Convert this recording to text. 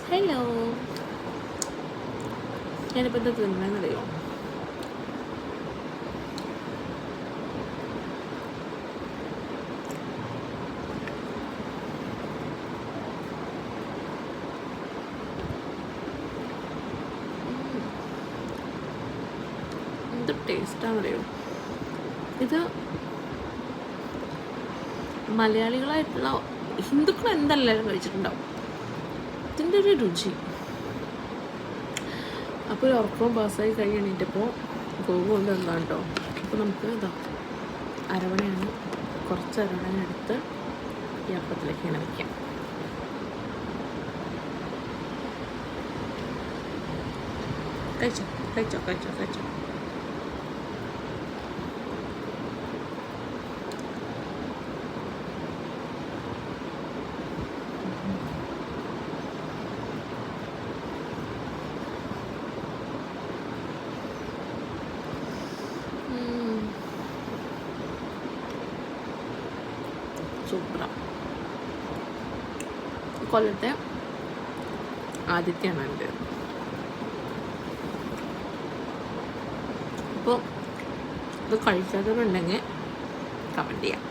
Hello, ഞാനിപ്പോൾ എന്താ തിന്നറിയോ? എന്ത് ടേസ്റ്റാണെന്നറിയോ? ഇത് മലയാളികളായിട്ടുള്ള ഹിന്ദുക്കൾ എന്തെല്ലാവരും കഴിച്ചിട്ടുണ്ടാവും. ഇതിൻ്റെ ഒരു രുചി. അപ്പോൾ ഒരു ഉറക്കവും പാസ്സായി കഴിഞ്ഞിട്ടപ്പോൾ ഗോവ കൊണ്ട് എന്താണ് കേട്ടോ. അപ്പോൾ നമുക്ക് ഇതാ അരവണയാണ്, കുറച്ച് അരവണ എടുത്ത് ഈ അപ്പത്തിലേക്ക് ഇങ്ങനെ വയ്ക്കാം. കഴിച്ചോ കഴിച്ചോ കഴിച്ചോ കഴിച്ചോ. സൂപ്പറാണ്. കൊല്ലത്തെ ആദ്യത്തെയാണ് എൻ്റെ. അപ്പോൾ ഇത് കഴിക്കാത്തവരുണ്ടെങ്കിൽ കമൻറ്റ് ചെയ്യാം.